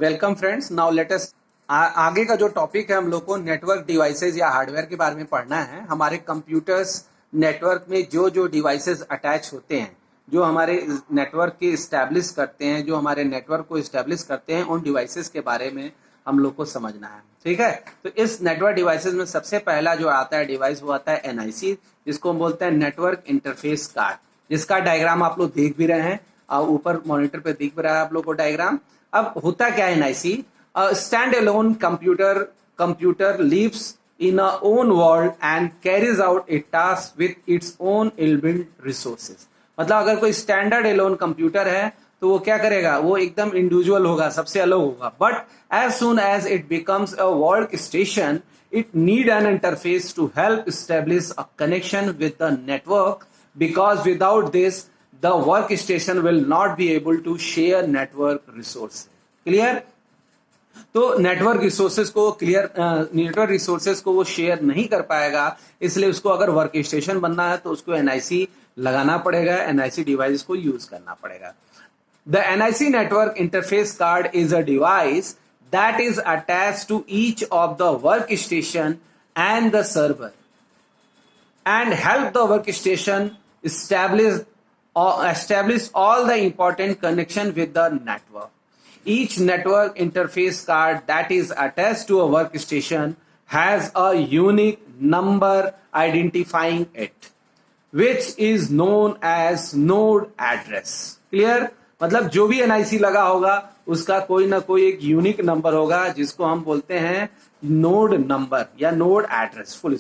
Welcome friends. Now let us आगे का जो टॉपिक है हम लोग को नेटवर्क डिवाइसेस या हार्डवेयर के बारे में पढ़ना है। हमारे कंप्यूटर्स नेटवर्क में जो जो डिवाइसेस अटैच होते हैं, जो हमारे नेटवर्क के इस्टेब्लिश करते हैं, जो हमारे नेटवर्क को इस्टेब्लिश करते हैं, उन डिवाइसेस के बारे में हम लोग को समझना है। ठीक है, तो इस नेटवर्क डिवाइसेस में सबसे पहला जो आता है डिवाइस वो आता है एनआईसी, जिसको हम बोलते हैं नेटवर्क इंटरफेस कार्ड, जिसका डायग्राम आप लोग देख भी रहे हैं, ऊपर मॉनिटर पे दिख भी रहा है आप लोग को डायग्राम। अब होता क्या है NIC? Stand alone computer lives in a own world and carries out a task with its own inbuilt resources। मतलब अगर कोई स्टैंडर्ड एलोन कंप्यूटर है तो वो क्या करेगा, वो एकदम इंडिविजुअल होगा, सबसे अलग होगा। But as soon as it becomes a work station, it need an interface to help establish a connection with the network, because without this the work station will not be able to share network resource. Clear? तो network resources को वो share नहीं कर पाएगा, इसलिए उसको अगर work station बनना है तो उसको एनआईसी लगाना पड़ेगा, एनआईसी डिवाइस को यूज करना पड़ेगा। The NIC network interface card is a device that is attached to each of the work station and the server and help the workstation establish all the important connection with the network. Each network interface card that is attached to a workstation has a unique number identifying it, which is known as node address. Clear? मतलब जो भी NIC लगा होगा उसका कोई ना कोई एक यूनिक नंबर होगा, जिसको हम बोलते हैं नोड नंबर या नोड एड्रेस। फुल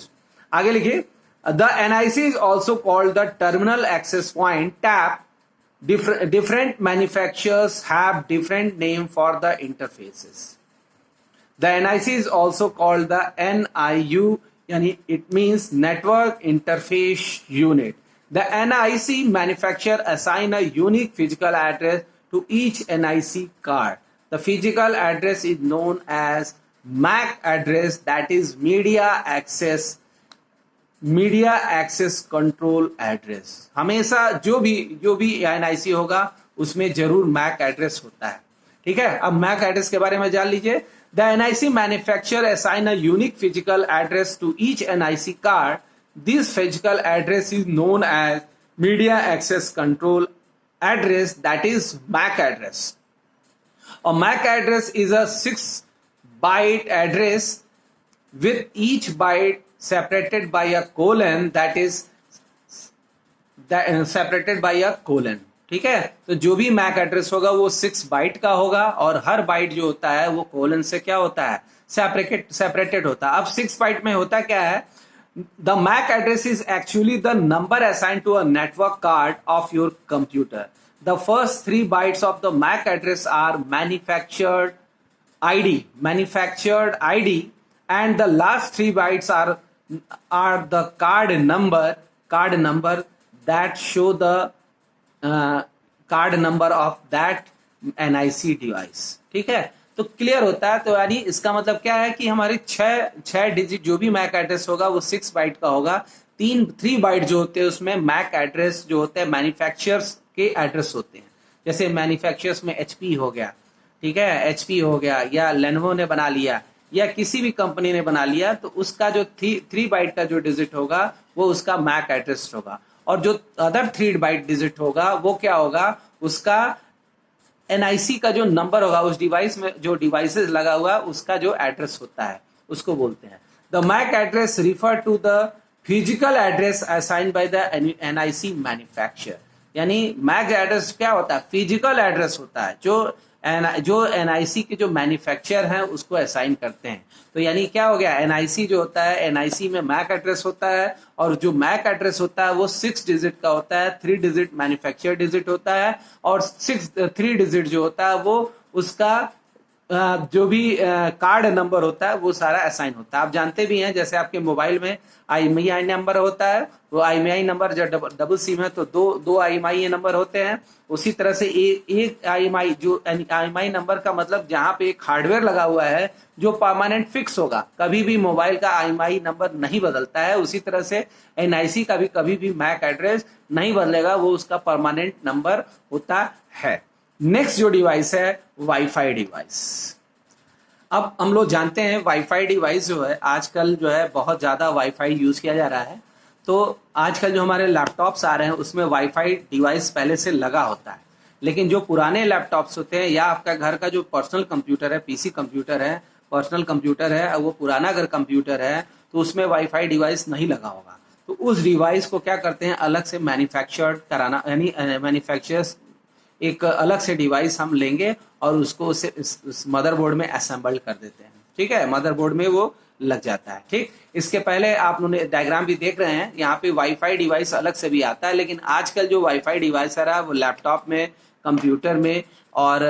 आगे लिखिए। The NIC is also called the terminal access point (TAP). Different manufacturers have different name for the interfaces. The NIC is also called the NIU, yani it means Network Interface Unit. The NIC manufacturer assign a unique physical address to each NIC card. The physical address is known as MAC address, that is media access control address. हमेशा जो भी NIC होगा उसमें जरूर Mac address होता है। ठीक है, अब मैक एड्रेस के बारे में जान लीजिए। The NIC manufacturer assign a unique physical address to each NIC card. This physical address is known as media access control address, that is MAC address. A MAC address is a 6-byte address with each byte separated by a colon, that is separated by a colon। ठीक है, तो जो भी Mac address होगा वो 6 bite का होगा और हर बाइट जो होता है वो कोलन से क्या होता है, सेपरेटेड होता है। अब 6 बाइट में होता क्या है, the MAC address is actually the number assign to a network card of your computer. The first 3 bytes of the MAC address are manufactured ID, and the last 3 bytes are the card number that show the card number of that NIC device। ठीक है, तो clear होता है। तो यानी इसका मतलब क्या है कि हमारे 6 डिजिट जो भी मैक एड्रेस होगा वो 6 बाइट का होगा। 3 बाइट जो होते हैं उसमें मैक एड्रेस जो होते हैं मैन्युफैक्चरर्स के एड्रेस होते हैं। जैसे मैन्युफैक्चरर्स में HP हो गया, ठीक है, HP हो गया, या लेनोवो ने बना लिया, या किसी भी कंपनी ने बना लिया, तो उसका जो 3 बाइट का जो डिजिट होगा वो उसका मैक एड्रेस होगा। और जो अदर 3 बाइट डिजिट होगा वो क्या होगा, उसका एनआईसी का जो नंबर होगा, उस डिवाइस में जो डिवाइसेस लगा हुआ उसका जो एड्रेस होता है उसको बोलते हैं। The MAC address refer to the physical address assigned by the NIC manufacturer. यानी मैक एड्रेस क्या होता है, फिजिकल एड्रेस होता है जो एनआईसी के जो मैन्युफैक्चरर हैं उसको असाइन करते हैं। तो यानी क्या हो गया, एनआईसी जो होता है, एनआईसी में मैक एड्रेस होता है, और जो मैक एड्रेस होता है वो 6 डिजिट का होता है, 3 डिजिट मैन्युफैक्चरर डिजिट होता है, और 3 डिजिट जो होता है वो उसका जो भी कार्ड नंबर होता है वो सारा असाइन होता है। आप जानते भी हैं, जैसे आपके मोबाइल में IMEI नंबर होता है, वो IMEI नंबर जब डबल सिम है तो दो IMEI नंबर होते हैं। उसी तरह से एक IMEI जो IMEI नंबर का मतलब जहां पे एक हार्डवेयर लगा हुआ है जो परमानेंट फिक्स होगा, कभी भी मोबाइल का IMEI नंबर नहीं बदलता है। उसी तरह से एनआईसी का भी कभी भी मैक एड्रेस नहीं बदलेगा, वो उसका परमानेंट नंबर होता है। नेक्स्ट जो डिवाइस है वाईफाई डिवाइस। अब हम लोग जानते हैं वाईफाई डिवाइस जो है आजकल जो है बहुत ज़्यादा वाईफाई यूज़ किया जा रहा है। तो आजकल जो हमारे लैपटॉप्स आ रहे हैं उसमें वाईफाई डिवाइस पहले से लगा होता है, लेकिन जो पुराने लैपटॉप्स होते हैं या आपका घर का जो पर्सनल कंप्यूटर है, पीसी कंप्यूटर है, पर्सनल कंप्यूटर है, वो पुराना अगर कंप्यूटर है तो उसमें वाईफाई डिवाइस नहीं लगा होगा। तो उस डिवाइस को क्या करते हैं, अलग से मैन्युफैक्चर्ड कराना, यानी मैन्युफैक्चरर्स एक अलग से डिवाइस हम लेंगे और उसको उस मदरबोर्ड में असेंबल कर देते हैं। ठीक है, मदरबोर्ड में वो लग जाता है। ठीक, इसके पहले आप लोग डायग्राम भी देख रहे हैं, यहाँ पे वाईफाई डिवाइस अलग से भी आता है, लेकिन आजकल जो वाईफाई डिवाइस आ रहा है वो लैपटॉप में, कंप्यूटर में और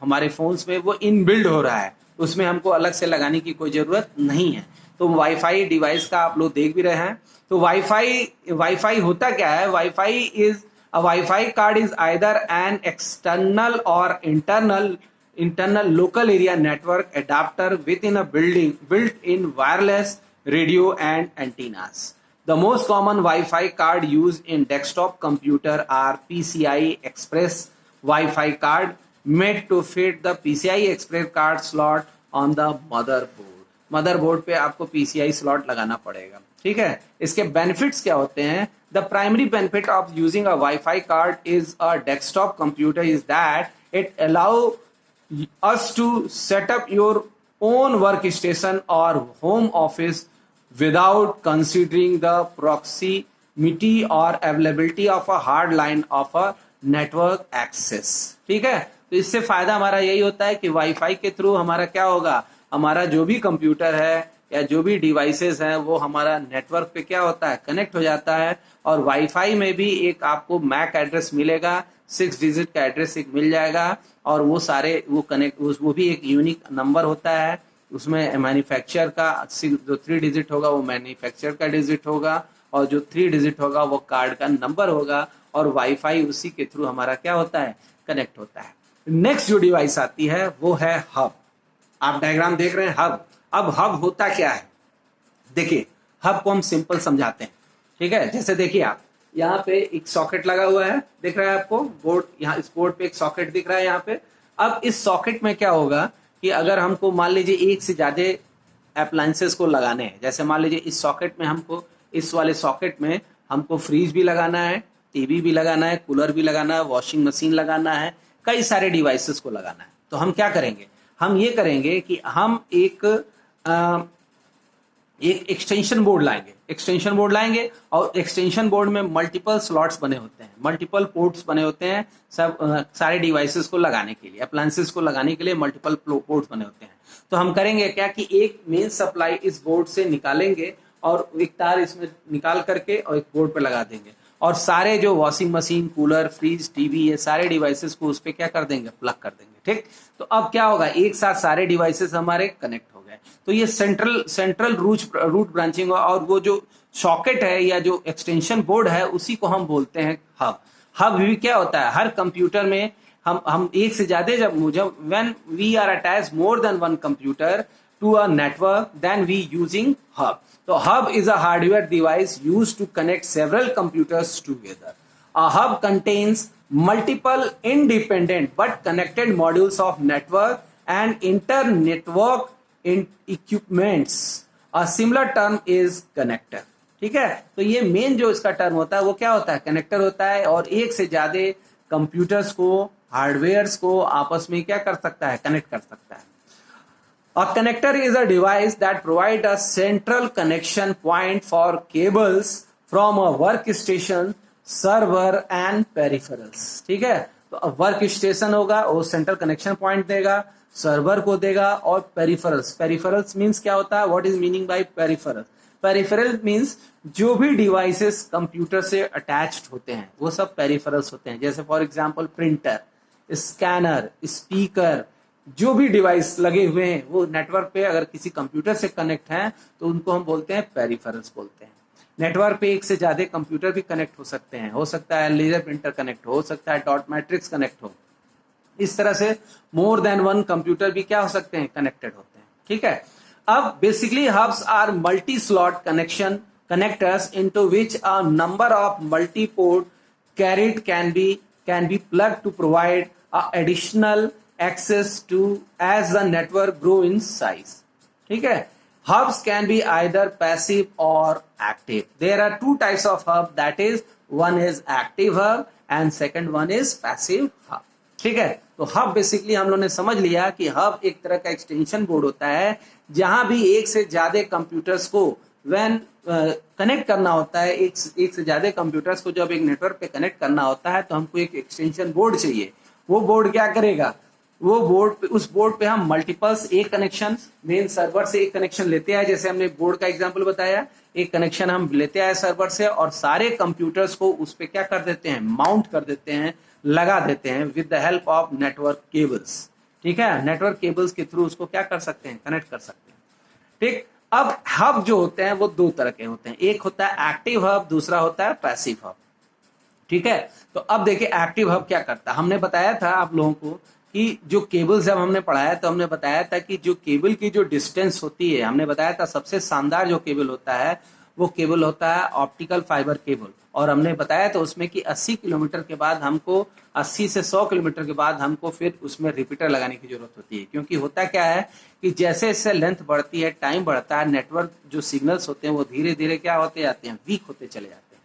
हमारे फोन्स में वो इनबिल्ड हो रहा है, उसमें हमको अलग से लगाने की कोई जरूरत नहीं है। तो वाईफाई डिवाइस का आप लोग देख भी रहे हैं। तो वाईफाई होता क्या है? A Wi-Fi card is either an external or internal local area network adapter within a building built-in wireless radio and antennas. The most common Wi-Fi card used in desktop computer are PCI Express Wi-Fi card made to fit the PCI Express card slot on the motherboard. Motherboard पे आपको PCI slot लगाना पड़ेगा। ठीक है, इसके benefits क्या होते हैं? The primary benefit of using a Wi-Fi card is a desktop computer is that it allows us to set up your own workstation or home office without considering the proximity or availability of a hard line of a network access. ठीक है, तो इससे फायदा हमारा यही होता है कि वाईफाई के थ्रू हमारा क्या होगा, हमारा जो भी कंप्यूटर है या जो भी डिवाइसेस हैं वो हमारा नेटवर्क पे क्या होता है, कनेक्ट हो जाता है। और वाईफाई में भी एक आपको मैक एड्रेस मिलेगा, 6 डिजिट का एड्रेस एक मिल जाएगा और वो सारे वो कनेक्ट, वो भी एक यूनिक नंबर होता है। उसमें मैन्युफैक्चर का जो 3 डिजिट होगा वो मैन्युफैक्चर का डिजिट होगा और जो 3 डिजिट होगा वो कार्ड का नंबर होगा और वाईफाई उसी के थ्रू हमारा क्या होता है, कनेक्ट होता है। नेक्स्ट जो डिवाइस आती है वो है हब। आप डायग्राम देख रहे हैं हब। अब हब होता क्या है? देखिए, हब को हम सिंपल समझाते हैं। ठीक है, जैसे देखिए आप यहाँ पे एक सॉकेट लगा हुआ है, दिख रहा है आपको बोर्ड, यहाँ इस बोर्ड पे एक सॉकेट दिख रहा है यहाँ पे। अब इस सॉकेट में क्या होगा कि अगर हमको मान लीजिए एक से ज्यादा अप्लायंसेस को लगाने हैं, जैसे मान लीजिए इस सॉकेट में हमको, इस वाले सॉकेट में हमको फ्रिज भी लगाना है, टीवी भी लगाना है, कूलर भी लगाना है, वॉशिंग मशीन लगाना है, कई सारे डिवाइसेस को लगाना है। तो हम क्या करेंगे, हम ये करेंगे कि हम एक एक्सटेंशन बोर्ड लाएंगे और एक्सटेंशन बोर्ड में मल्टीपल स्लॉट्स बने होते हैं, मल्टीपल पोर्ट्स बने होते हैं, सब सारे डिवाइसेस को लगाने के लिए, अप्लायंसेस को लगाने के लिए मल्टीपल पोर्ट्स बने होते हैं। तो हम करेंगे क्या कि एक मेन सप्लाई इस बोर्ड से निकालेंगे और एक तार इसमें निकाल करके और एक बोर्ड पे लगा देंगे और सारे जो washing machine, cooler, fridge, TV, ये सारे डिवाइसेस को उस पर क्या कर देंगे, प्लग कर देंगे। ठीक, तो अब क्या होगा, एक साथ सारे डिवाइसेस हमारे कनेक्ट हो गए। तो ये सेंट्रल रूट ब्रांचिंग, और वो जो सॉकेट है या जो एक्सटेंशन बोर्ड है उसी को हम बोलते हैं हब। हब भी क्या होता है, हर कंप्यूटर में हम एक से ज्यादा जब when we are attach more than one computer to a network, then we using hub. So hub is a hardware device used to connect several computers together. A hub contains multiple independent but connected modules of network and inter-network equipments. A similar term is connector. ठीक है, तो ये main जो इसका term होता है वो क्या होता है, कनेक्टर होता है, और एक से ज्यादा कंप्यूटर्स को, हार्डवेयर्स को आपस में क्या कर सकता है, कनेक्ट कर सकता है। A connector is a device that provides a central connection point for cables from a workstation, server and peripherals. ठीक है, तो वर्क स्टेशन होगा, वो सेंट्रल कनेक्शन पॉइंट देगा, सर्वर को देगा, और पेरिफेरल्स मींस क्या होता है, what is meaning bye peripheral? Peripheral means जो भी डिवाइसेस कंप्यूटर से अटैच्ड होते हैं वो सब पेरिफेरल्स होते हैं। जैसे for example printer, scanner, speaker, जो भी डिवाइस लगे हुए हैं वो नेटवर्क पे अगर किसी कंप्यूटर से कनेक्ट हैं तो उनको हम बोलते हैं पेरिफेरल्स बोलते हैं। नेटवर्क पे एक से ज्यादा कंप्यूटर भी कनेक्ट हो सकते हैं, हो सकता है लेजर प्रिंटर कनेक्ट हो सकता है डॉट मैट्रिक्स कनेक्ट हो, इस तरह से मोर देन वन कंप्यूटर भी क्या हो सकते हैं, कनेक्टेड होते हैं। ठीक है, अब basically hubs are multi slot connectors into which a number of multi-port carried can be plugged to provide additional access to as the network grow in size. ठीक है, hubs can be either passive और active. There are two types of hub, that is one is active hub and second one is passive hub. ठीक है, तो hub basically हम लोग ने समझ लिया कि हब एक तरह का एक्सटेंशन बोर्ड होता है जहां भी एक से ज्यादा कंप्यूटर्स को व्हेन कनेक्ट करना होता है, एक से ज्यादा कंप्यूटर्स को जब एक नेटवर्क पे कनेक्ट करना होता है तो हमको एक एक्सटेंशन बोर्ड चाहिए। वो बोर्ड क्या करेगा, वो बोर्ड पे, उस बोर्ड पे हम मल्टीपल्स एक कनेक्शन मेन सर्वर से एक कनेक्शन लेते हैं, जैसे हमने बोर्ड का एग्जांपल बताया, एक कनेक्शन हम लेते हैं सर्वर से और सारे कंप्यूटर्स को उस पे क्या कर देते हैं, माउंट कर देते हैं, लगा देते हैं with the help of network cables. ठीक है, नेटवर्क केबल्स के थ्रू उसको क्या कर सकते हैं, कनेक्ट कर सकते हैं। ठीक, अब हब जो होते हैं वो दो तरह के होते हैं, एक होता है एक्टिव हब, दूसरा होता है पैसिव हब। ठीक है, तो अब देखिए एक्टिव हब क्या करता है। हमने बताया था आप लोगों को कि जो केबल जब हमने पढ़ाया तो हमने बताया था कि जो केबल की जो डिस्टेंस होती है, हमने बताया था सबसे शानदार जो केबल होता है वो केबल होता है ऑप्टिकल फाइबर केबल। और हमने बताया था उसमें कि 80 किलोमीटर के बाद हमको 80 से 100 किलोमीटर के बाद हमको फिर उसमें रिपीटर लगाने की जरूरत होती है, क्योंकि होता क्या है कि जैसे जैसे लेंथ बढ़ती है, टाइम बढ़ता है, नेटवर्क जो सिग्नल्स होते हैं वो धीरे धीरे क्या होते जाते हैं, वीक होते चले जाते हैं।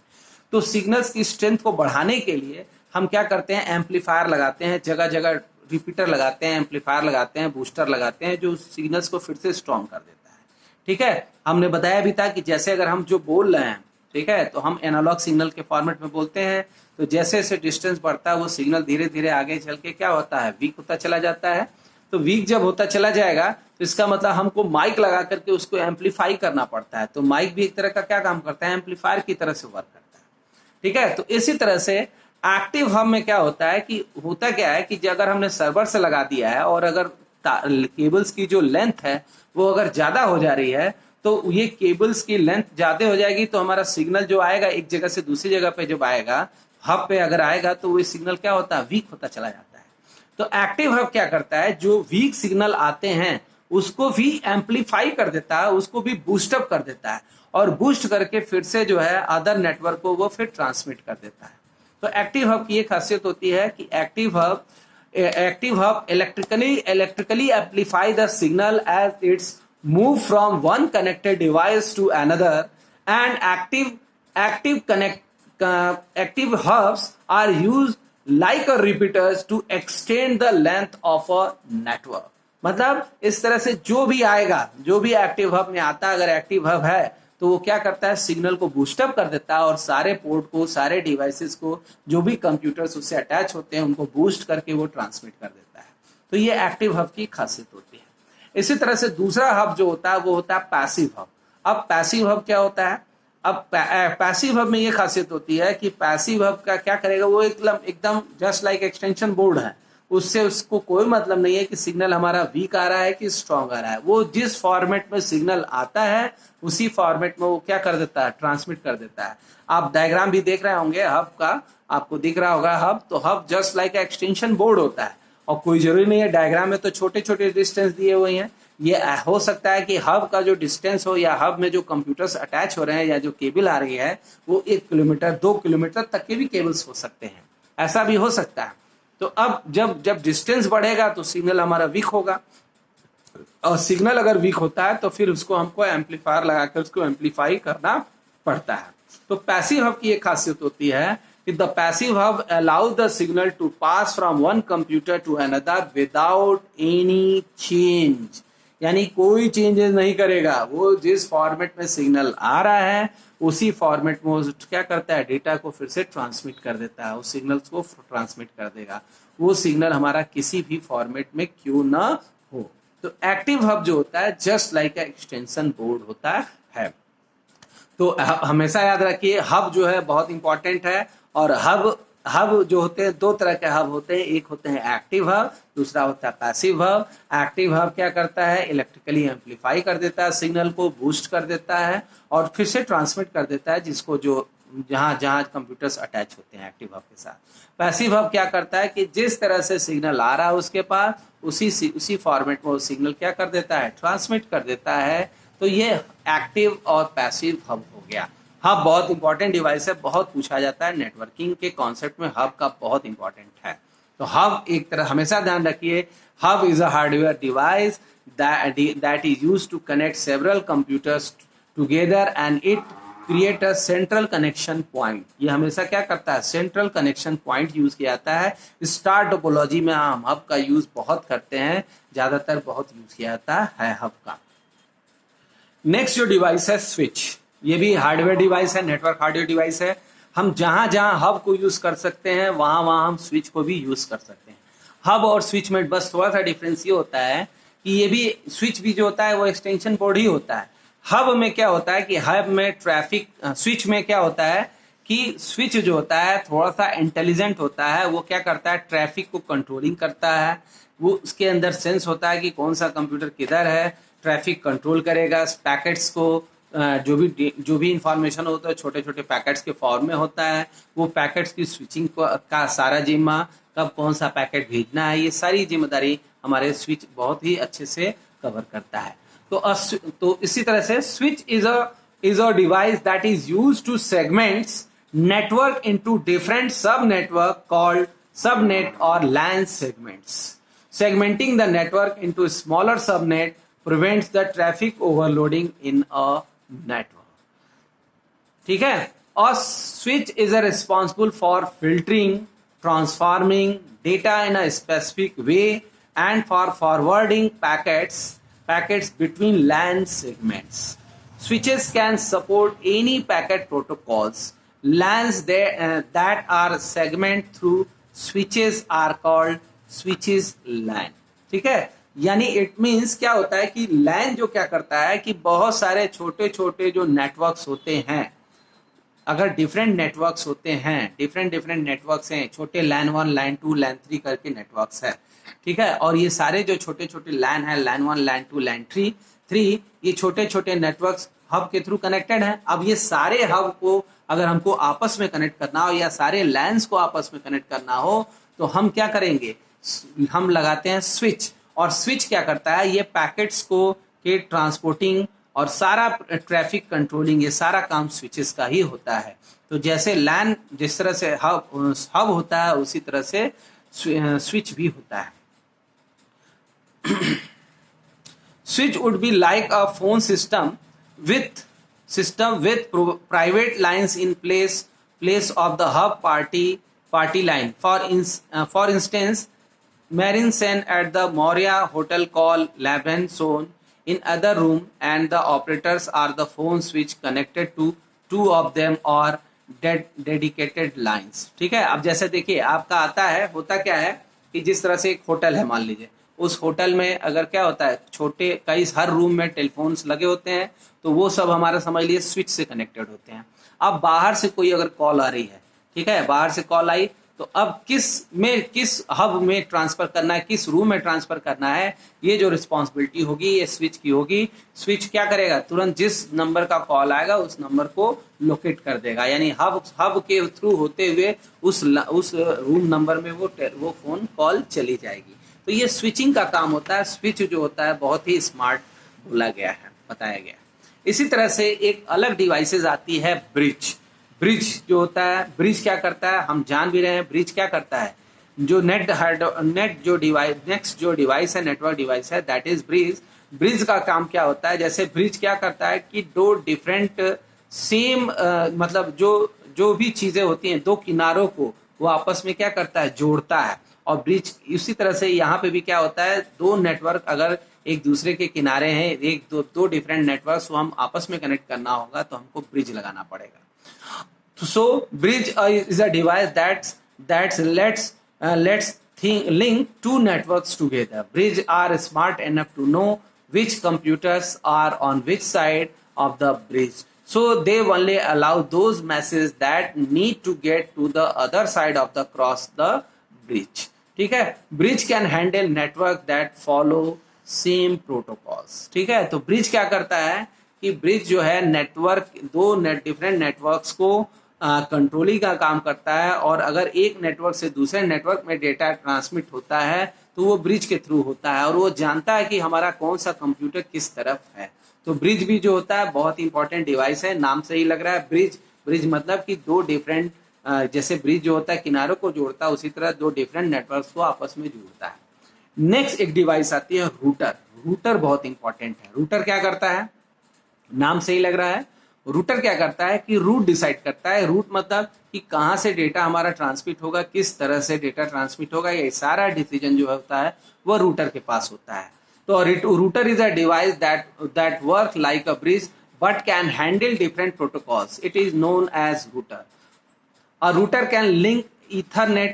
तो सिग्नल्स की स्ट्रेंथ को बढ़ाने के लिए हम क्या करते हैं, एम्पलीफायर लगाते हैं, जगह जगह रिपीटर लगाते हैं, एम्पलीफायर लगाते हैं, बूस्टर लगाते हैं, जो सिग्नल्स को फिर से स्ट्रॉन्ग कर देता है। ठीक है, हमने बताया भी था कि जैसे अगर हम जो बोल रहे हैं, ठीक है, तो हम एनालॉग सिग्नल के फॉर्मेट में बोलते हैं, तो जैसे जैसे डिस्टेंस बढ़ता है वो सिग्नल धीरे धीरे आगे चल के क्या होता है, वीक होता चला जाता है। तो वीक जब होता चला जाएगा तो इसका मतलब हमको माइक लगा करके उसको एम्पलीफाई करना पड़ता है। तो माइक भी एक तरह का क्या काम करता है, एम्पलीफायर की तरह से वर्क करता है। ठीक है, तो इसी तरह से एक्टिव हब में क्या होता है कि होता क्या है कि अगर हमने सर्वर से लगा दिया है और अगर केबल्स की जो लेंथ है वो अगर ज्यादा हो जा रही है तो ये केबल्स की लेंथ ज्यादा हो जाएगी, तो हमारा सिग्नल जो आएगा एक जगह से दूसरी जगह पे जब आएगा, हब पे अगर आएगा तो वो सिग्नल क्या होता है, वीक होता चला जाता है। तो एक्टिव हब क्या करता है, जो वीक सिग्नल आते हैं उसको भी एम्पलीफाई कर देता है, उसको भी बूस्टअप कर देता है और बूस्ट करके फिर से जो है अदर नेटवर्क को वो फिर ट्रांसमिट कर देता है। तो एक्टिव हब की एक खासियत होती है कि active hub electrically amplify the signal as it's move from one connected device to another, and active hubs are used like a repeaters to extend the length of a network। मतलब इस तरह से जो भी आएगा, जो भी एक्टिव हब में आता है, अगर एक्टिव हब है तो वो क्या करता है, सिग्नल को बूस्टअप कर देता है और सारे पोर्ट को, सारे डिवाइसेस को, जो भी कंप्यूटर्स उससे अटैच होते हैं उनको बूस्ट करके वो ट्रांसमिट कर देता है। तो ये एक्टिव हब की खासियत होती है। इसी तरह से दूसरा हब जो होता है वो होता है पैसिव हब। अब पैसिव हब क्या होता है, अब पैसिव हब में ये खासियत होती है कि पैसिव हब का क्या करेगा, वो एकदम जस्ट लाइक एक्सटेंशन बोर्ड है, उससे उसको कोई मतलब नहीं है कि सिग्नल हमारा वीक आ रहा है कि स्ट्रॉन्ग आ रहा है। वो जिस फॉर्मेट में सिग्नल आता है उसी फॉर्मेट में वो क्या कर देता है, ट्रांसमिट कर देता है। आप डायग्राम भी देख रहे होंगे हब का, आपको दिख रहा होगा हब, तो hub just like extension board होता है और कोई जरूरी नहीं है, डायग्राम में तो छोटे छोटे डिस्टेंस दिए हुए हैं। ये हो सकता है कि हब का जो डिस्टेंस हो या हब में जो कंप्यूटर्स अटैच हो रहे हैं या जो केबल आ रही है वो 1 किलोमीटर 2 किलोमीटर तक के भी केबल्स हो सकते हैं, ऐसा भी हो सकता है। तो अब जब डिस्टेंस बढ़ेगा तो सिग्नल हमारा वीक होगा और सिग्नल अगर वीक होता है तो फिर उसको हमको एम्पलीफायर लगाकर उसको एम्पलीफाई करना पड़ता है। तो पैसिव हब की एक खासियत होती है the passive hub allows the signal to pass from one computer to another without any change, यानी कोई चेंजेस नहीं करेगा, वो जिस फॉर्मेट में सिग्नल आ रहा है उसी फॉर्मेट में वो क्या करता है, डेटा को फिर से ट्रांसमिट कर देता है, उस सिग्नल्स को ट्रांसमिट कर देगा, वो सिग्नल हमारा किसी भी फॉर्मेट में क्यों ना हो। तो एक्टिव हब जो होता है जस्ट लाइक एक्सटेंशन बोर्ड होता है। तो हमेशा याद रखिए हब जो है बहुत इंपॉर्टेंट है। और हब जो होते हैं दो तरह के हब होते हैं, एक होते हैं एक्टिव हब, दूसरा होता है पैसिव हब। एक्टिव हब क्या करता है, इलेक्ट्रिकली एम्पलीफाई कर देता है, सिग्नल को बूस्ट कर देता है और फिर से ट्रांसमिट कर देता है, जिसको जो जहां जहां कंप्यूटर्स अटैच होते हैं एक्टिव हब के साथ। पैसिव हब क्या करता है कि जिस तरह से सिग्नल आ रहा है उसके पास उसी फॉर्मेट में वो सिग्नल क्या कर देता है, ट्रांसमिट कर देता है। तो ये एक्टिव और पैसिव हब हो गया। हब बहुत इंपॉर्टेंट डिवाइस है, बहुत पूछा जाता है, नेटवर्किंग के कॉन्सेप्ट में हब का बहुत इंपॉर्टेंट है। तो हब एक तरह हमेशा ध्यान रखिए, hub is a hardware device that is used to connect several computers together and it create a central connection point. ये हमेशा क्या करता है, सेंट्रल कनेक्शन पॉइंट यूज किया जाता है। स्टार टोपोलॉजी में हम हब का यूज बहुत करते हैं, ज्यादातर बहुत यूज किया जाता है हब का। नेक्स्ट जो डिवाइस है स्विच, ये भी हार्डवेयर डिवाइस है, नेटवर्क हार्डवेयर डिवाइस है। हम जहां जहां हब को यूज कर सकते हैं वहां वहां हम स्विच को भी यूज कर सकते हैं। हब और स्विच में बस थोड़ा सा डिफरेंस ये होता है कि ये भी स्विच भी जो होता है वो एक्सटेंशन बोर्ड ही होता है। हब में क्या होता है कि हब में ट्रैफिक, स्विच में क्या होता है कि स्विच जो होता है थोड़ा सा इंटेलिजेंट होता है। वो क्या करता है, ट्रैफिक को कंट्रोलिंग करता है। वो उसके अंदर सेंस होता है कि कौन सा कंप्यूटर किधर है, ट्रैफिक कंट्रोल करेगा। पैकेट्स को जो भी इंफॉर्मेशन होता है छोटे छोटे पैकेट्स के फॉर्म में होता है। वो पैकेट्स की स्विचिंग का सारा जिम्मा, कब कौन सा पैकेट भेजना है, ये सारी जिम्मेदारी हमारे स्विच बहुत ही अच्छे से कवर करता है। तो इसी तरह से switch is a device that is used two segments network into different सब नेटवर्क कॉल्ड सबनेट और लैन segments. Segmenting the network into smaller subnet prevents the traffic overloading in a network. ठीक है, और switch is responsible for filtering, transforming data in a specific way and for forwarding packets between LAN segments. Switches can support any packet protocols. LANs that are segment through switches are called switches LAN। ठीक है, यानी it means क्या होता है कि LAN जो क्या करता है कि बहुत सारे छोटे छोटे जो नेटवर्क्स होते हैं, अगर डिफरेंट नेटवर्क्स होते हैं, डिफरेंट नेटवर्क्स हैं, छोटे LAN 1 LAN 2 LAN 3 करके नेटवर्क्स है। ठीक है, और ये सारे जो छोटे छोटे LAN है, LAN 1 LAN 2 LAN 3 ये छोटे छोटे नेटवर्क्स हब के थ्रू कनेक्टेड है। अब ये सारे हब को अगर हमको आपस में कनेक्ट करना हो या सारे LANs को आपस में कनेक्ट करना हो तो हम क्या करेंगे, हम लगाते हैं स्विच। और स्विच क्या करता है, ये पैकेट्स को के ट्रांसपोर्टिंग और सारा ट्रैफिक कंट्रोलिंग, ये सारा काम स्विचेस का ही होता है। तो जैसे LAN जिस तरह से हब होता है उसी तरह से स्विच भी होता है। Switch would be like a phone system with private lines in place of the hub party line. For instance, Marin Sen at the Moria Hotel call Levinson in other room and the operators are the phone switch connected to two of them or dedicated lines। ठीक है, अब जैसे देखिए आपका आता है, होता क्या है कि जिस तरह से एक होटल है मान लीजिए, उस होटल में अगर क्या होता है छोटे हर रूम में टेलीफोन्स लगे होते हैं, तो वो सब हमारा समझ लिए स्विच से कनेक्टेड होते हैं। अब बाहर से कोई अगर कॉल आ रही है, ठीक है, बाहर से कॉल आई तो अब किस हब में ट्रांसफर करना है, किस रूम में ट्रांसफर करना है, ये जो रिस्पॉन्सिबिलिटी होगी ये स्विच की होगी। स्विच क्या करेगा, तुरंत जिस नंबर का कॉल आएगा उस नंबर को लोकेट कर देगा, यानी हब के थ्रू होते हुए उस रूम नंबर में वो फोन कॉल चली जाएगी। तो ये स्विचिंग का काम होता है। स्विच जो होता है बहुत ही स्मार्ट बोला गया है, बताया गया। इसी तरह से एक अलग डिवाइसेज आती है ब्रिज। ब्रिज जो होता है, ब्रिज क्या करता है हम जान भी रहे हैं। ब्रिज क्या करता है, जो नेक्स्ट जो डिवाइस है, नेटवर्क डिवाइस है, दैट इज ब्रिज। ब्रिज का काम क्या होता है, जैसे ब्रिज क्या करता है कि दो डिफरेंट सेम मतलब जो भी चीजें होती हैं, दो किनारों को वो आपस में क्या करता है, जोड़ता है। और ब्रिज इसी तरह से यहाँ पे भी क्या होता है, दो नेटवर्क अगर एक दूसरे के किनारे हैं, एक दो डिफरेंट नेटवर्क्स को हम आपस में कनेक्ट करना होगा तो हमको ब्रिज लगाना पड़ेगा। So bridge is a device that lets link two networks together. Bridge are smart enough to know which computers are on which side of the bridge, so they only allow those messages that need to get to the other side of the cross the bridge। ठीक है, bridge can handle network that follow same protocols। ठीक है, तो bridge क्या करता है कि bridge जो है नेटवर्क डिफरेंट नेटवर्क्स को कंट्रोलिंग का काम करता है। और अगर एक नेटवर्क से दूसरे नेटवर्क में डेटा ट्रांसमिट होता है तो वो ब्रिज के थ्रू होता है, और वो जानता है कि हमारा कौन सा कंप्यूटर किस तरफ है। तो ब्रिज भी जो होता है बहुत इंपॉर्टेंट डिवाइस है, नाम से ही लग रहा है ब्रिज। ब्रिज मतलब कि दो डिफरेंट जैसे ब्रिज जो होता है किनारों को जोड़ता है, उसी तरह दो डिफरेंट नेटवर्क्स को आपस में जोड़ता है। नेक्स्ट एक डिवाइस आती है रूटर। रूटर बहुत इंपॉर्टेंट है। रूटर क्या करता है, नाम से ही लग रहा है, रूटर क्या करता है कि रूट डिसाइड करता है। रूट मतलब कि कहाँ से डेटा हमारा ट्रांसमिट होगा, किस तरह से डेटा ट्रांसमिट होगा, ये सारा डिसीजन जो होता है वो रूटर के पास होता है। तो router is a device that work like a bridge but can handle different protocols. It is known as router. A router can link Ethernet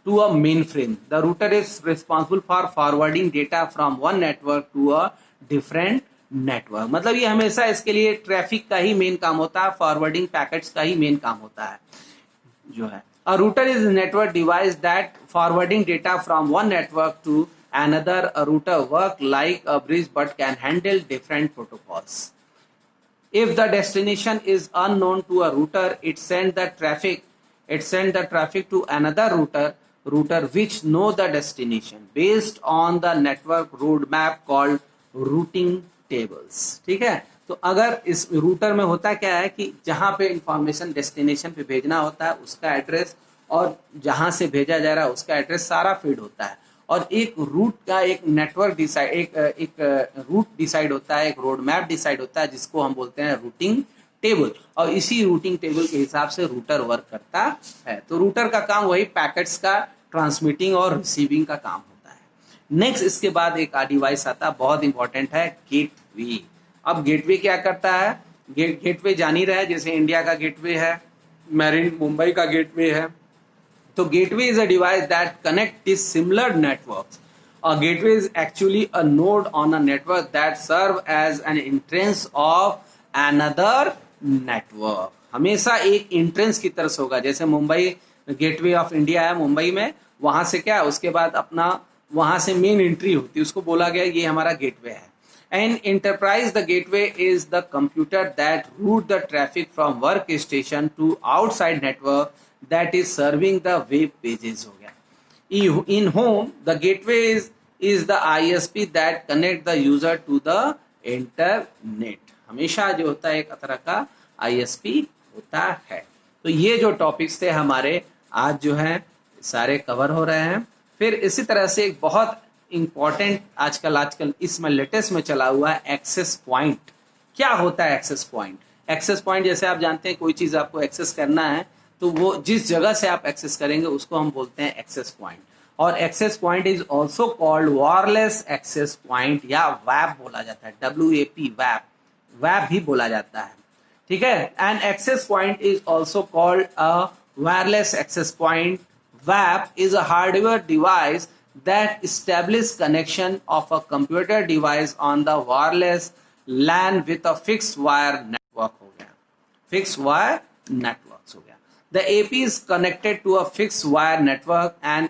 to a mainframe. The router is responsible for forwarding data from one network to a different network. मतलब ये हमेशा इसके लिए traffic का ही main काम होता है, forwarding packets का ही मेन काम होता है जो है। A router is a network device that forwarding data from one network to another. A router work like a bridge but can handle different protocols. If the destination is unknown to a router, it sends the traffic to another router which know the destination based on the network roadmap called routing tables. ठीक है, तो अगर इस router में होता क्या है कि जहां पे इंफॉर्मेशन डेस्टिनेशन पे भेजना होता है उसका एड्रेस और जहां से भेजा जा रहा है उसका एड्रेस सारा फीड होता है, और एक रूट का एक नेटवर्क डिसाइड एक रूट डिसाइड होता है, एक रोड मैप डिसाइड होता है जिसको हम बोलते हैं रूटिंग टेबल, और इसी रूटिंग टेबल के हिसाब से रूटर वर्क करता है। तो रूटर का काम वही पैकेट्स का ट्रांसमिटिंग और रिसीविंग का काम होता है। नेक्स्ट इसके बाद एक डिवाइस आता है, बहुत इंपॉर्टेंट है, गेटवे। अब गेटवे क्या करता है, गेटवे जान ही रहा है, जैसे इंडिया का गेटवे है, मैरिन मुंबई का गेटवे है। तो gateway is a device that connect these similar networks. A gateway is actually a node on a network that serve as an entrance of another network. हमेशा एक entrance की तरह से होगा, जैसे मुंबई गेटवे ऑफ इंडिया है मुंबई में, वहां से क्या है उसके बाद अपना वहां से मेन एंट्री होती है, उसको बोला गया ये हमारा गेटवे है। And enterprise the gateway is the computer that route the traffic from work station to outside network that is serving the web pages हो गया। In home the gateway is the ISP that connect the user to the internet। हमेशा जो होता है एक तरह का ISP होता है। तो ये जो टॉपिक्स थे हमारे आज जो है सारे कवर हो रहे हैं। फिर इसी तरह से एक बहुत इंपॉर्टेंट आजकल इसमें लेटेस्ट में चला हुआ है एक्सेस पॉइंट। क्या होता है एक्सेस पॉइंट? एक्सेस पॉइंट जैसे आप जानते हैं कोई चीज आपको एक्सेस करना है तो वो जिस जगह से आप एक्सेस करेंगे उसको हम बोलते हैं एक्सेस पॉइंट। और access point is also called wireless access point या वैप बोला जाता है, WAP वैप भी बोला जाता है। ठीक है, and access point is also called a wireless access point. वैप is a hardware device that establish connection of a computer device on the wireless LAN with a fixed wire network हो गया, fixed wire networks हो गया। The AP is connected to a fixed wire network and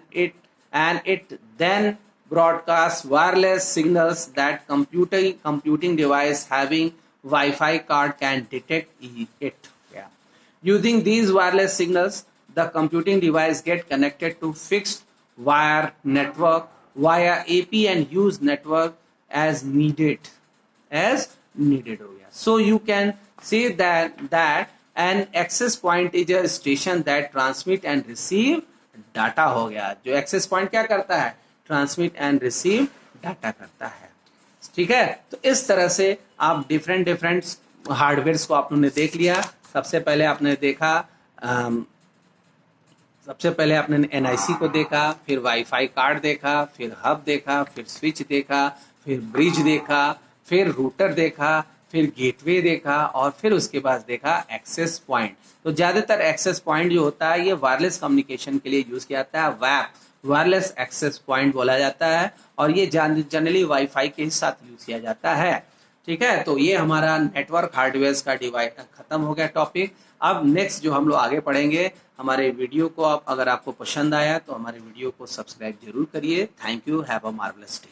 it then broadcasts wireless signals that computing device having Wi-Fi card can detect it। Yeah. Using these wireless signals, the computing device get connected to fixed wire network via AP and use network as needed हो गया। So you can say that an access point is a station that transmit and receive data हो गया। जो access point क्या करता है? Transmit and receive data करता है। ठीक है, तो इस तरह से आप डिफरेंट हार्डवेयर को आपने देख लिया। सबसे पहले आपने NIC को देखा, फिर वाईफाई कार्ड देखा, फिर हब देखा, फिर स्विच देखा, फिर ब्रिज देखा, फिर रूटर देखा, फिर गेटवे देखा, और फिर उसके बाद देखा एक्सेस पॉइंट। तो ज्यादातर एक्सेस पॉइंट जो होता है ये वायरलेस कम्युनिकेशन के लिए यूज किया जाता है, वैप वायरलेस एक्सेस पॉइंट बोला जाता है, और ये जनरली वाईफाई के साथ यूज किया जाता है। ठीक है, तो ये हमारा नेटवर्क हार्डवेयर का डिवाइस खत्म हो गया टॉपिक। अब नेक्स्ट जो हम लोग आगे पढ़ेंगे, हमारे वीडियो को अगर आपको पसंद आया तो हमारे वीडियो को सब्सक्राइब जरूर करिए। Thank you, have a marvellous day.